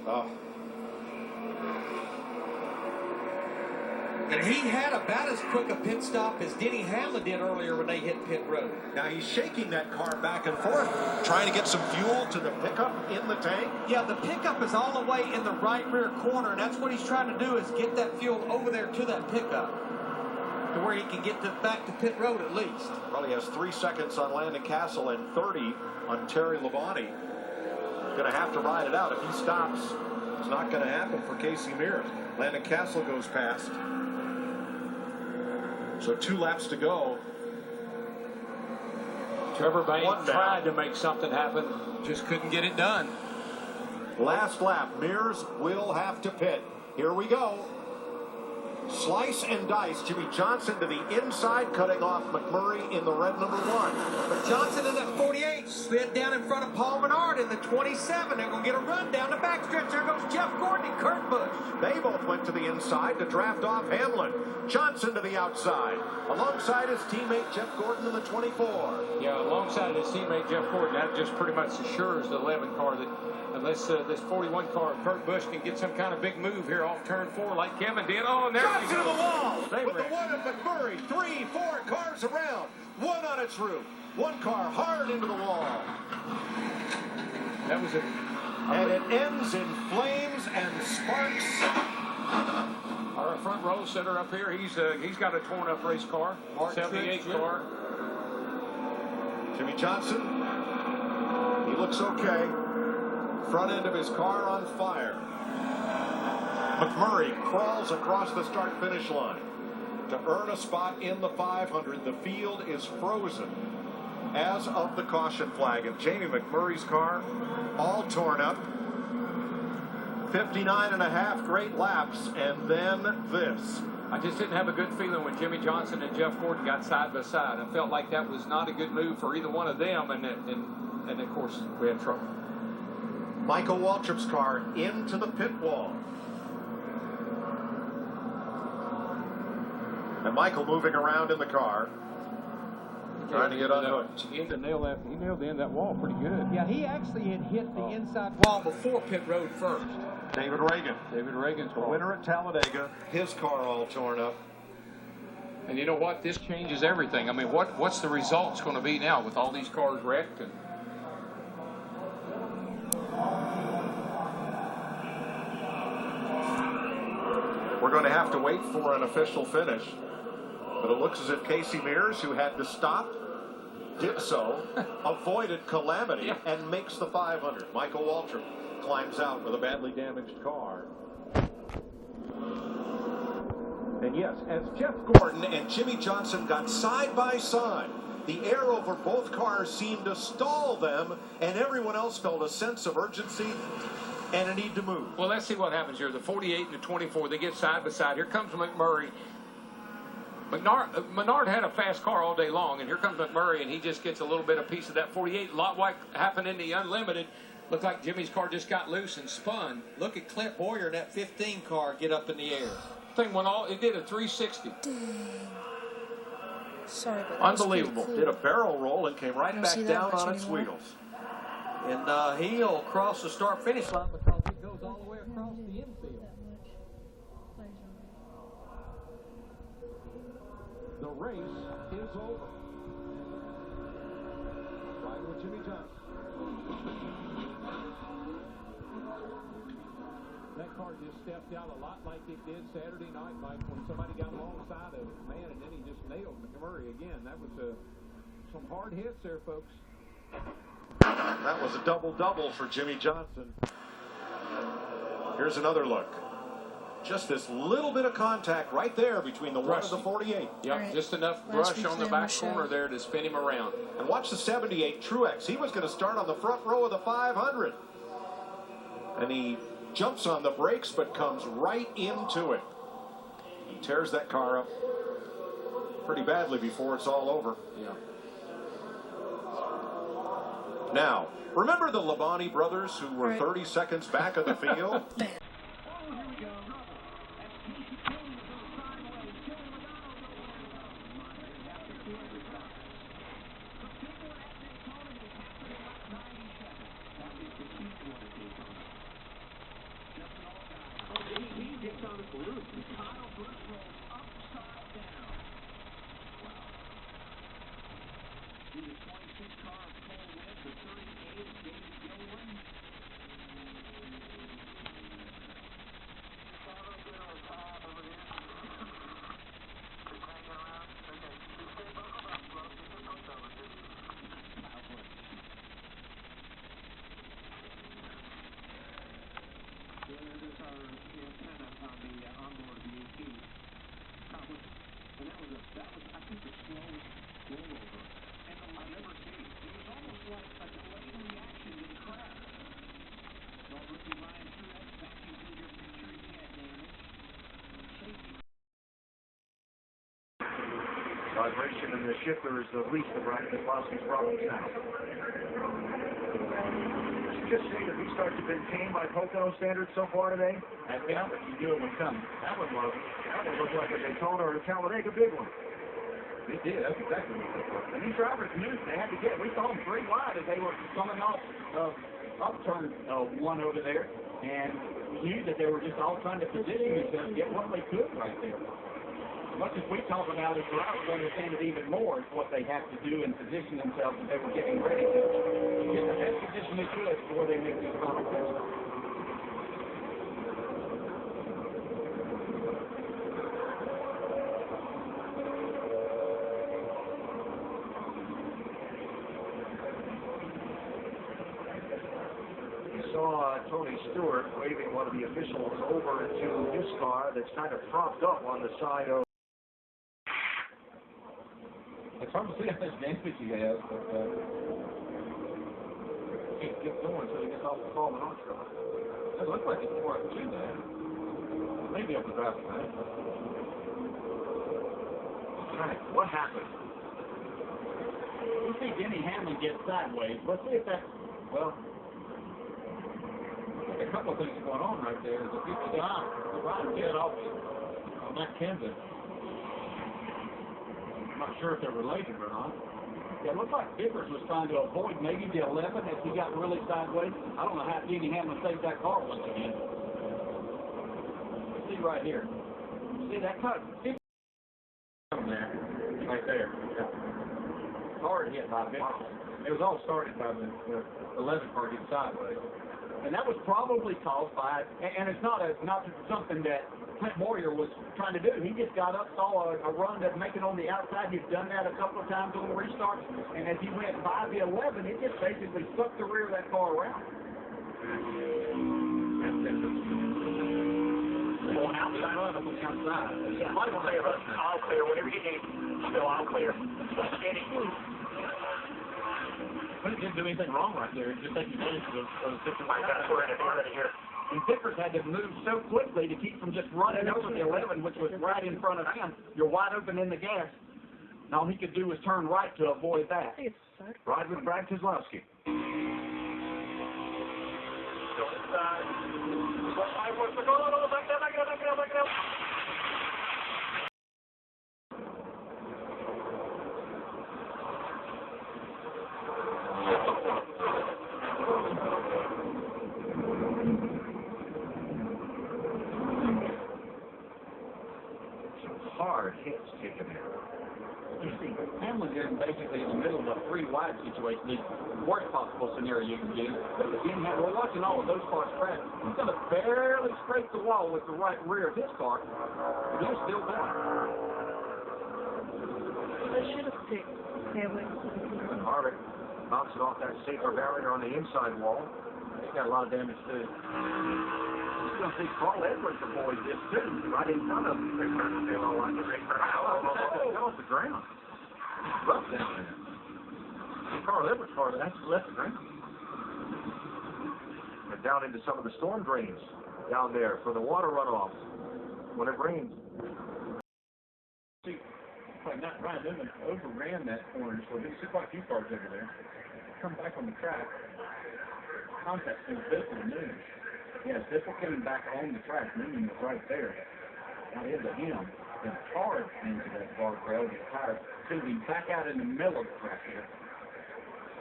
Oh. And he had about as quick a pit stop as Denny Hamlin did earlier when they hit pit road. Now he's shaking that car back and forth, trying to get some fuel to the pickup in the tank. Yeah, the pickup is all the way in the right rear corner, and that's what he's trying to do is get that fuel over there to that pickup to where he can get back to pit road at least. Probably has 3 seconds on Landon Castle and 30 on Terry Labonte. He's going to have to ride it out. If he stops, it's not going to happen for Casey Mears. Landon Castle goes past. So 2 laps to go. Trevor Bayne tried to make something happen, just couldn't get it done. Last lap, Mears will have to pit. Here we go. Slice and dice. Jimmy Johnson to the inside, cutting off McMurray in the red number 1. But Johnson in that 48 slid down in front of Paul Menard in the 27. They're going to get a run down the backstretch. There goes Jeff Gordon and Kurt Busch. They both went to the inside to draft off Hamlin. Johnson to the outside, alongside his teammate Jeff Gordon in the 24. Yeah, alongside his teammate Jeff Gordon, that just pretty much assures the 11 car that unless this 41 car, Kurt Busch, can get some kind of big move here off turn 4 like Kevin did. Oh, and there Johnson we go. to the wall with the 1 of McMurray. 3, 4 cars around. 1 on its roof. 1 car hard into the wall. That was it. And it ends in flames and sparks. Our front row center up here, he's got a torn up race car, 78 car. Jimmy Johnson, he looks okay. Front end of his car on fire. McMurray crawls across the start-finish line to earn a spot in the 500. The field is frozen as of the caution flag. And Jamie McMurray's car all torn up. 59.5 great laps, and then this. I just didn't have a good feeling when Jimmy Johnson and Jeff Gordon got side by side. I felt like that was not a good move for either one of them, and of course we had trouble. Michael Waltrip's car into the pit wall. And Michael moving around in the car, trying to get unhooked. He nailed the end of that wall pretty good. Yeah, he actually had hit the inside wall before pit road first. David Reagan. David Reagan's The winner at Talladega, his car all torn up. And you know what? This changes everything. I mean, what's the results going to be now with all these cars wrecked? And we're going to have to wait for an official finish. But it looks as if Casey Mears, who had to stop, did so, avoided calamity, and makes the 500. Michael Waltrip climbs out with a badly damaged car. And yes, as Jeff Gordon and Jimmy Johnson got side by side, the air over both cars seemed to stall them, and everyone else felt a sense of urgency and a need to move. well, let's see what happens here. The 48 and the 24, they get side by side. Here comes McMurray. Menard had a fast car all day long, and here comes McMurray, and he just gets a little bit of piece of that 48. A lot like happened in the Unlimited. Looked like Jimmy's car just got loose and spun. Look at Clint Boyer in that 15 car get up in the air. Thing went it did a 360. Sorry, but Unbelievable. cool. Did a barrel roll and came right back down on its anymore. wheels. And he'll cross the start-finish line because it goes all the way across the infield. The race is over. Riding with Jimmy Johnson. That car just stepped out a lot like it did Saturday night, Mike, when somebody got alongside of it, man, and then he just nailed McMurray again. That was some hard hits there, folks. That was a double-double for Jimmy Johnson. Here's another look. Just this little bit of contact right there between the 1 and the 48. Yep, Right. just enough Last brush on the week's back show. corner there to spin him around. And watch the 78 Truex. He was going to start on the front row of the 500. And he jumps on the brakes but comes right into it. He tears that car up pretty badly before it's all over. Yeah. Now, remember the Labonte brothers who were Right. 30 seconds back of the field? antenna on the onboard VAP. And that was, I think, the slowest rollover I've ever seen. It was almost like a delayed reaction to the crash. So rookie Ryan Truex backing through your picture, he had damage. Safety. Vibration in the shifter is the least of Ryan Keselowski's problems now. Just say that he starts to been tamed by Pocono standards so far today. Yeah, but you knew it was coming. That one looked like a Daytona or a Talladega big one. It did. That's exactly what it looked like. And these drivers knew they had to get. We saw them 3 wide as they were coming off upturn one over there, and knew that they were just all trying to position themselves, get what they could right there. As much as we talk about it, drivers understand it even more is what they have to do and position themselves as they were getting ready to get the best position they could before they make these final pit stops. Saw Tony Stewart waving one of the officials over to his car that's kind of propped up on the side of. It's hard to see how much damage he has, but he keeps going until he gets off the falling arch car. It looks like it's more up to that. Maybe up the driver's side. Right. What happened? We see Denny Hamlin get sideways. Let's see if that's, well, a couple of things going on right there. There's a big stop. The right get off on that canvas. I'm not sure if they're related or not. Yeah, it looks like Vickers was trying to avoid maybe the 11 as he got really sideways. I don't know how Denny Hamlin saved that car once again. See right here. See that cut? See there. Right there. Yeah. Hard hit by Vickers. It was all started by the 11 car getting sideways. And that was probably caused by, and it's not something that Clint Moyer was trying to do. He just got up, saw a run that make it on the outside. He's done that a couple of times on the restarts. And as he went by the 11, it just basically sucked the rear of that car around. Going outside, run up on the outside. All clear. Whatever you need. Still all clear. But it didn't do anything wrong right there. It just taking advantage of the situation. My God, we're in it here. And Vickers had to move so quickly to keep from just running over the 11, which was right in front of him. You're wide open in the gas. And all he could do was turn right to avoid that. Ride with Brad Keselowski. Hard hits taken there. You see, Hamlin is basically in the middle of a 3 wide situation, the worst possible scenario you can get. But again, we're watching all of those cars crash. He's going to barely scrape the wall with the right rear of his car, but he's still down. They should have picked Hamlin. And Harvick bouncing off that safer barrier on the inside wall. He's got a lot of damage too. You're going to see Carl Edwards avoid this too, right in front of him. Off the ground. Rough down there. Carl Edwards' car actually left the ground. And down into some of the storm drains down there for the water runoff when it rains. See, like Ryan Newman overran that corner, so there's quite a few cars over there. Come back on the track. Contact was Biffle and Newman. Yeah, Biffle coming back on the track. Newman was right there. Got into him. And hard into that guardrail. The tire tubing back out in the middle of the track here.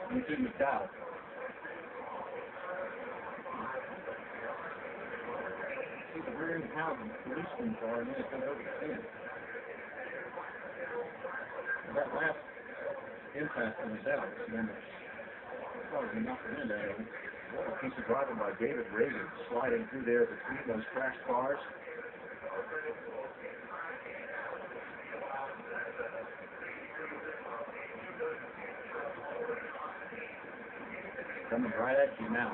Into McDowell. See the rear end house of the policeman car, and then it comes over the fence. That last impact was out. And the car knocked the wind out of it. What a piece of driving by David Reagan, sliding through there between those crashed cars. Coming right at you now.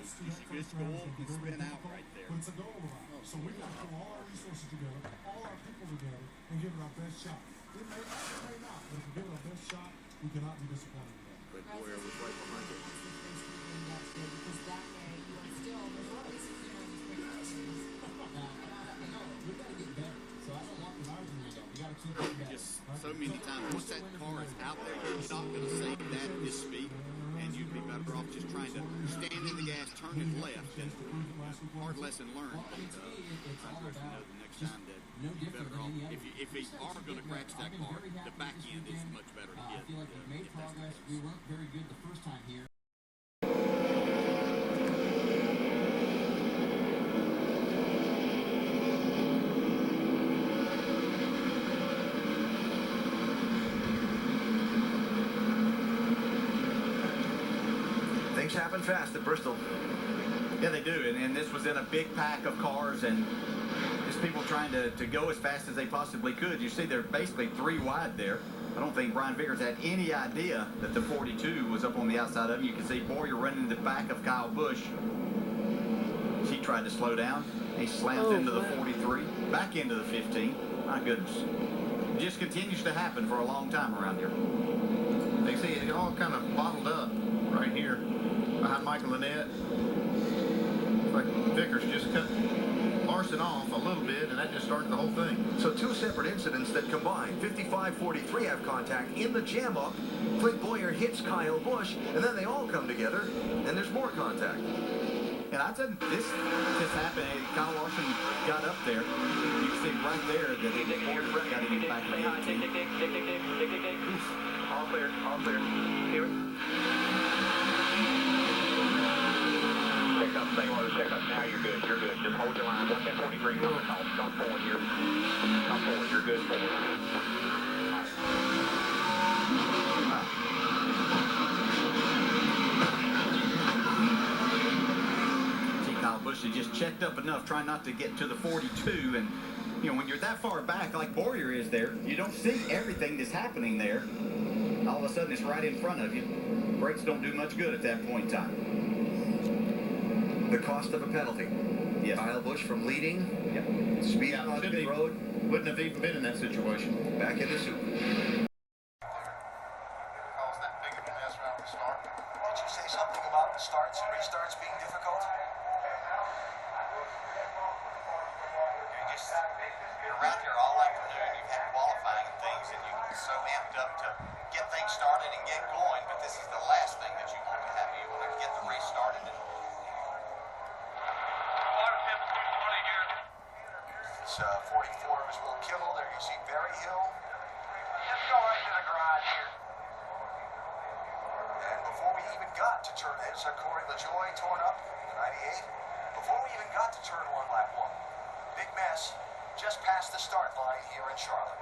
It's a good goal. You spin out right there. But it's a goal line. So we got to pull all our resources together, all our people together, and give it our best shot. It may not, but if we give it our best shot, we cannot be disappointed with that. But Boyer was right behind it. Because that way you are still, there's always, you know, these great games. We got to get better. So I don't want the argument though. We got to keep it better. Just so many times, once that car is out there, you're not going to save that this speed. And you'd be better off just trying to stand in the gas, turn it left, and hard lesson learned. But I'm sure you know the next time that you're better off. If you are going to crash that car, the back end is much better to hit. I feel like we've made progress. We weren't very good the first time here. Things happen fast at Bristol. Yeah, they do, and this was in a big pack of cars, and just people trying to go as fast as they possibly could. You see they're basically 3 wide there. I don't think Brian Vickers had any idea that the 42 was up on the outside of him. You can see Boyer running in the back of Kyle Busch. He tried to slow down. He slams into the 43, back into the 15. My goodness. It just continues to happen for a long time around here. They see it all kind of bottled up right here behind Michael Lynette. It's like Vickers just cut Larson off a little bit, and that just started the whole thing. So 2 separate incidents that combine. 55-43 have contact in the jam up. Clint Boyer hits Kyle Busch, and then they all come together, and there's more contact. And I said this just happened. Kyle Larson got up there. You can see right there that Boyer got in the back of the 18. All clear, all clear. Hear it. Check up. Now you're good, Just hold your line. Watch that 43 coming off. Come forward here. Come forward, you're good. See, Kyle Busch had just checked up enough, trying not to get to the 42, and you know, when you're that far back like Boyer is there, you don't see everything that's happening there. All of a sudden, it's right in front of you. Brakes don't do much good at that point in time. The cost of a penalty. Yes. Kyle Busch from leading, Speed on the road, wouldn't have even been in that situation. back in the soup. Caused that big of a mess right at the start. Did you say something about starts and restarts being difficult? You're around here all afternoon. You've had qualifying and things, and you're so amped up to get things started and get going, but this is the last thing that you want to have. You want to get the race started. It's 44 was Will Kimmel. There you see Barry Hill. Just go right to the garage here. And before we even got to turn, there's Corey LaJoy torn up, the 98. Before we even got to turn 1, lap 1. Big mess just past the start line here in Charlotte.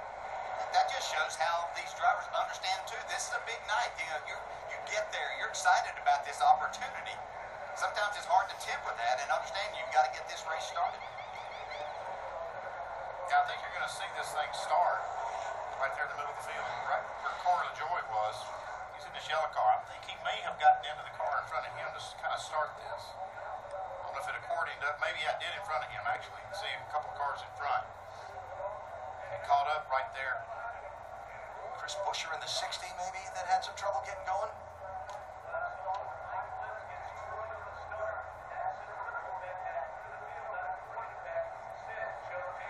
That just shows how these drivers understand too. This is a big night. You know, you get there, you're excited about this opportunity. Sometimes it's hard to temper that and understand you've got to get this race started. Yeah, I think you're going to see this thing start right there in the middle of the field, right where Corey LaJoy was. He's in this yellow car. I think he may have gotten into the car in front of him to kind of start this. I don't know if it accordioned up. Maybe I did in front of him, actually. You see a couple of cars in front. And he caught up right there. Chris Buescher in the 60 maybe that had some trouble getting going.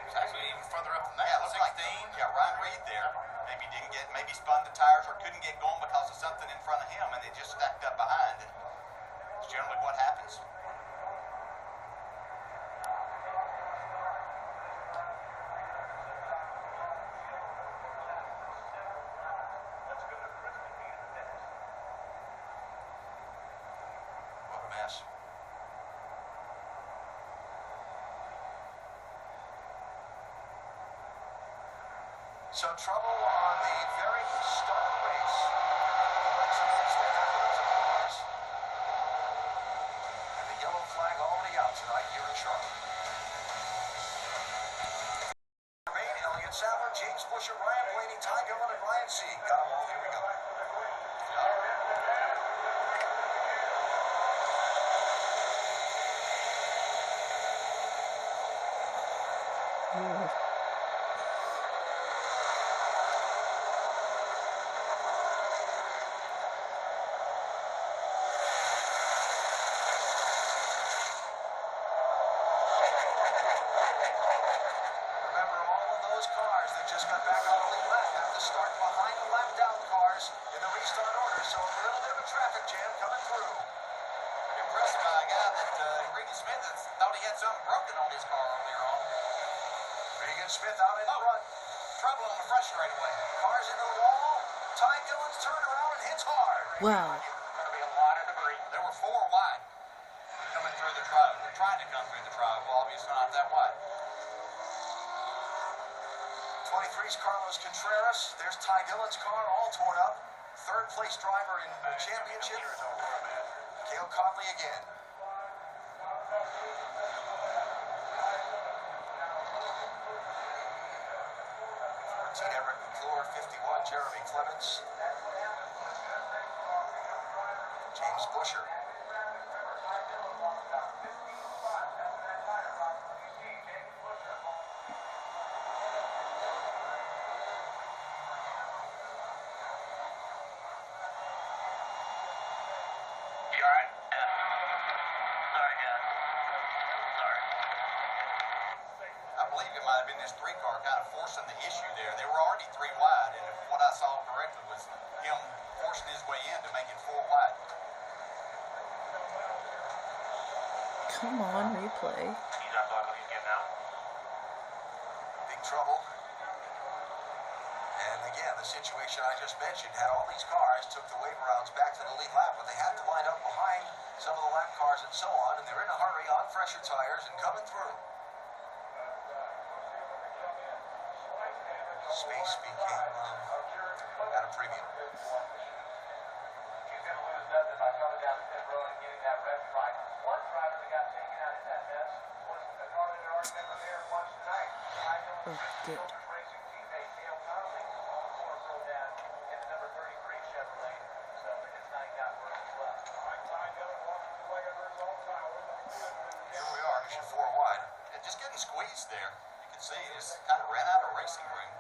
It's actually even further up than that. Looks 16. Like, Ryan Reed there. Maybe spun the tires or couldn't get going because of something in front of him, and they just stacked up behind. And it's generally what happens. What a mess. Some trouble on the very start of the race. And the yellow flag already out tonight here in Charlotte. Main, Elliott Sadler, James Buescher, Ryan Blaney, Ty Dillon, and Ryan Sieg. Got them all. Here we go. Remember, all of those cars that just got back on the lead lap have to start behind the lapped out cars in the restart order, so a little bit of a traffic jam coming through. Impressed by a guy that Regan Smith thought he had something broken on his car earlier on. Regan Smith out in front. Trouble on the front straightaway. Cars into the wall. Ty Dillon's turned around and hits hard. Wow. Going to be a lot of debris. There were 4 wide coming through the drive. They're trying to come through the drive. Well, obviously not that wide. 23's Carlos Contreras. There's Ty Dillon's car all torn up. Third place driver in the championship. Cale Conley again. 14 Everett McClure, 51 Jeremy Clements. James Busher. You all right? Sorry, guys. Sorry. I believe it might have been this 3 car kind of forcing the issue there. They were already 3 wide, and if what I saw correctly was him forcing his way in to make it 4 wide. Come on, replay. He's not talking, he's getting out. Big trouble. And again, the situation I just mentioned had all these cars took the wave rounds back to the lead lap, but they had to line up behind some of the lap cars and so on, and they're in a hurry on fresher tires and coming through. Space became at a premium. He's going to lose nothing by coming down the pit road and getting that red stripe. One driver that got taken out in that mess was the car that had already been repaired once tonight. Oh, good. Racing teammate Cale Conley also rode down in the number 33 Chevrolet. So it's not got where it's left. Here we are, mission 4 wide. And just getting squeezed there. You can see he just kind of ran out of racing room.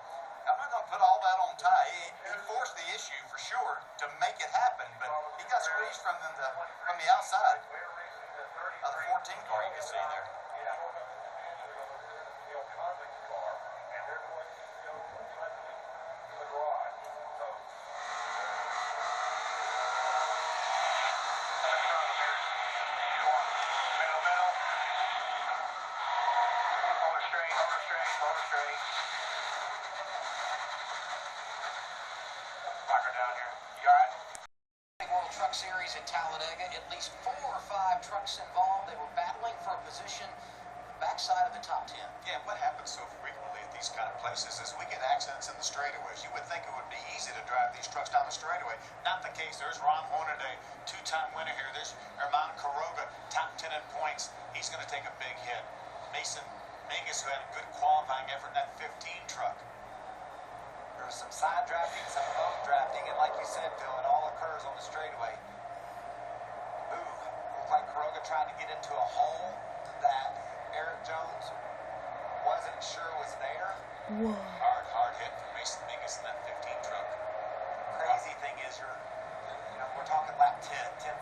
I'm not going to put all that on Ty. He forced the issue for sure to make it happen, but he got squeezed from the outside of the 14 car you can see there. World Truck Series at Talladega, at least 4 or 5 trucks involved. They were battling for a position backside of the top 10. Yeah, what happens so frequently at these kind of places is we get accidents in the straightaways. You would think it would be easy to drive these trucks down the straightaway. Not the case. There's Ron Hornaday, 2-time winner here. There's Herman Quiroga, top 10 in points. He's going to take a big hit. Mason Mangus, who had a good qualifying effort in that 15 truck. There was some side drafting, some above drafting, and like you said, Phil, it all occurs on the straightaway. Ooh, looked like Quiroga tried to get into a hole that Eric Jones wasn't sure was there. Whoa. Hard hit for Mason Mangus in that 15 truck. Crazy thing is, we're talking lap 10 and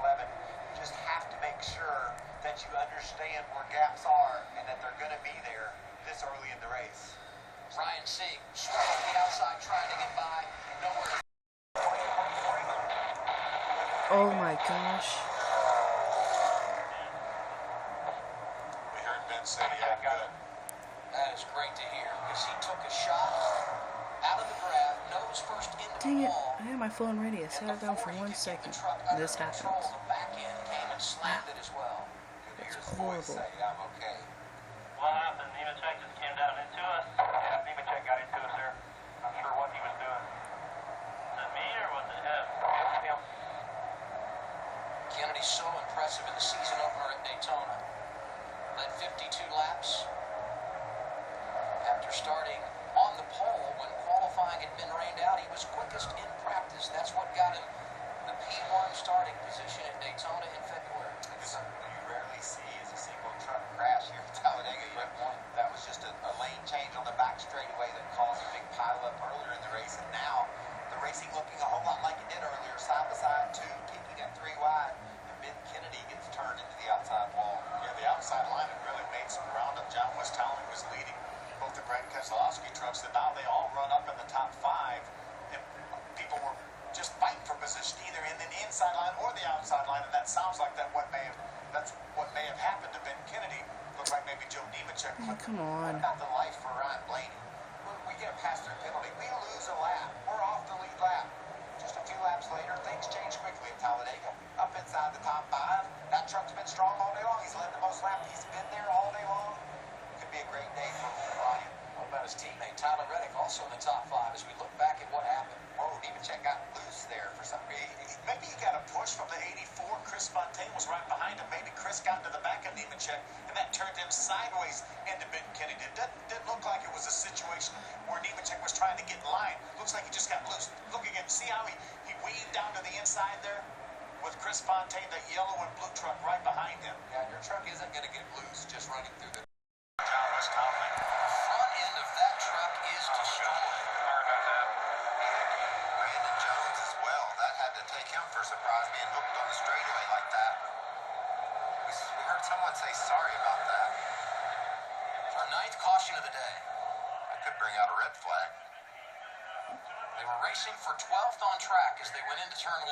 11. You just have to make sure that you understand where gaps are and that they're going to be there this early in the race. Ryan Sieg straight on the outside trying to get by. Nowhere. Oh my gosh. We heard Ben say he had good. That is great to hear because he took a shot out of the grab, nose first into Dang the it. wall. I had my phone ready. I set it down for 1 second. And this happens. The back end came and slammed it as well. It's horrible. I'm okay. What happened? Nemechek just came down into us. Yeah, Nemechek got into us there. Not sure what he was doing. Was it me or was it him? Him. Kennedy's so impressive in the season opener at Daytona. Led 52 laps. After starting on the pole when qualifying had been rained out, he was quickest in practice. That's what got him the P1 starting position at Daytona in February. You rarely see is a single truck crash here at Talladega. That was just a lane change on the back straightaway that caused a big pileup earlier in the race, and now the racing looking a whole lot like it did earlier, side by side, two peaking at 3 wide, and Ben Kennedy gets turned into the outside wall. Yeah, the outside line had really made some ground up. John West Townley was leading both the Brad Keselowski trucks, and now they all run up in the top 5, and people were just fighting for position either in the inside line or the outside line, and that sounds like that's what may have happened to Ben Kennedy. Looked like maybe Joe Nemechek. Oh, come on. Not the life for Ryan Blaney. We get a pass-through penalty. We lose a lap. We're off the lead lap. Just a few laps later, things change quickly at Talladega. Up inside the top 5. That truck's been strong all day long. He's led the most laps. He's been there all day long. Could be a great day for Ryan. What about his teammate Tyler Reddick, also in the top 5? As we look back at what happened, Nemechek got loose there for some reason. maybe he got a push from the 84. Chris Fontaine was right behind him. Maybe Chris got into the back of Nemechek, and that turned him sideways into Ben Kennedy. It didn't look like it was a situation where Nemechek was trying to get in line. Looks like he just got loose. Look again. See how he weaved down to the inside there with Chris Fontaine, the yellow and blue truck right behind him. Yeah, your truck isn't going to get loose just running through the... John West Townley. The front end of that truck is destroyed. Brandon Jones as well. That had to take him for surprise, being hooked on the straightaway like that. We heard someone say sorry about that. Our 9th caution of the day. That could bring out a red flag. They were racing for 12th on track as they went into turn 1.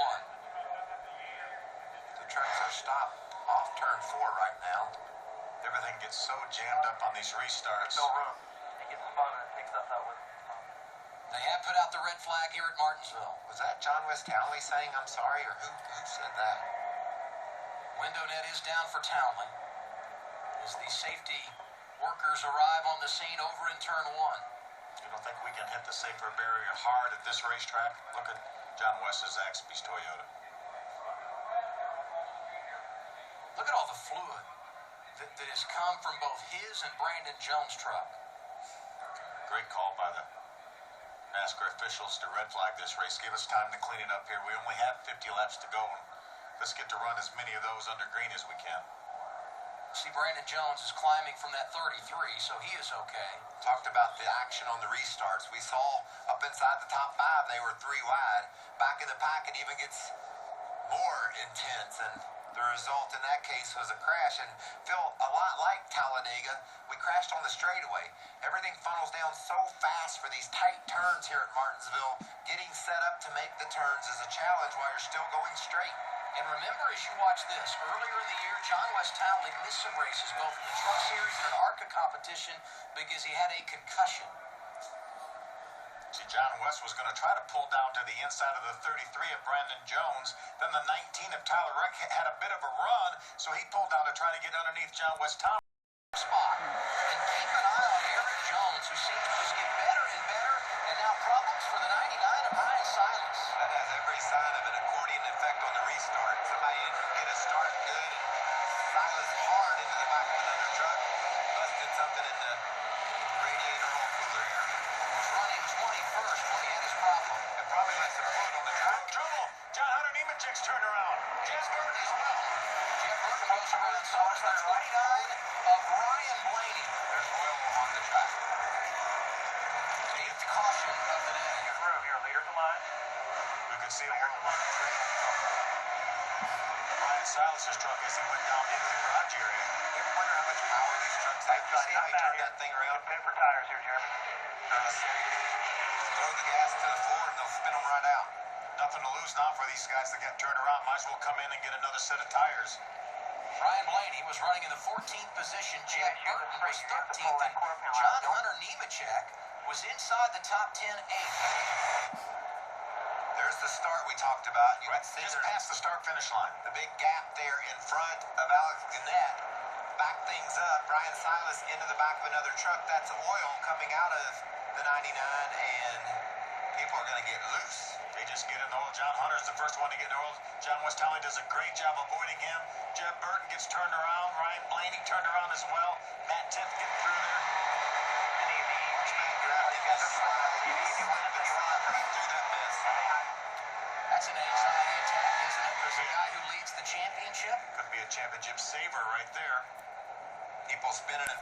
The trucks are stopped off turn 4 right now. Everything gets so jammed up on these restarts. No room. He gets spun and takes stuff out with him. They have put out the red flag here at Martinsville. Was that John West Townley saying I'm sorry, or who said that? Window net is down for Townley as the safety workers arrive on the scene over in turn 1. You don't think we can hit the safer barrier hard at this racetrack? Look at John West's Zaxby's Toyota. Look at all the fluid that has come from both his and Brandon Jones' truck. Great call by the NASCAR officials to red flag this race. Give us time to clean it up here. We only have 50 laps to go, and let's get to run as many of those under green as we can. See, Brandon Jones is climbing from that 33, so he is okay. Talked about the action on the restarts. We saw up inside the top 5, they were 3 wide. Back in the pack, it even gets more intense, and the result in that case was a crash. And Phil, a lot like Talladega, we crashed on the straightaway. Everything funnels down so fast for these tight turns here at Martinsville. Getting set up to make the turns is a challenge while you're still going straight. And remember, as you watch this, earlier in the year, John West Townley missed some races, both in the Truck Series and an ARCA competition, because he had a concussion. See, John West was going to try to pull down to the inside of the 33 of Brandon Jones. Then the 19 of Tyler Reddick had a bit of a run, so he pulled down to try to get underneath John West Townley. Spot. And keep an eye on Aaron Jones, who seems to just get better and better, and now problems for the 99 of Brian Silas. That has every sign of an accordion effect on the restart. Somebody didn't get a start good, and Silas hard into the back of another truck. Busted something in the radiator oil cooler area. Was running 21st when he had his problem. It probably left some fluid on the track. Trouble! John Hunter Nemechek's turned around. Jeff Burton as well. Jeff Burton goes around, so it's the 29 of Ryan Blaney. There's oil on the track. 8th caution of the day. Get room here, leader. Come on. We could see a whirlwind trail from Brian Silas's truck as he went down into the garage area. You ever wonder how much power these trucks have? You see how he turned that thing around? Pit for tires here, Jeremy. Throw the gas to the floor and they'll spin them right out. Nothing to lose now for these guys that get turned around. Might as well come in and get another set of tires. Ryan Blaney was running in the 14th position. Jeff Burton was 13th. And John Hunter Nemechek was inside the top 10 8th. There's the start we talked about. You can see Just past the start-finish line. the big gap there in front of Alex Gannett. Back things up. Brian Silas into the back of another truck. That's oil coming out of the 99, and people are going to get loose. They just get in the oil. John Hunter's the first one to get in the oil. John West Townley does a great job avoiding him. Jeff Burton gets turned around. Ryan Blaney turned around as well. Matt Tiff getting through there. Watch Matt Gravity get slide. He went right through that mess. That's an anxiety attack, isn't it? There's a guy who leads the championship. Could be a championship saver right there. People spinning and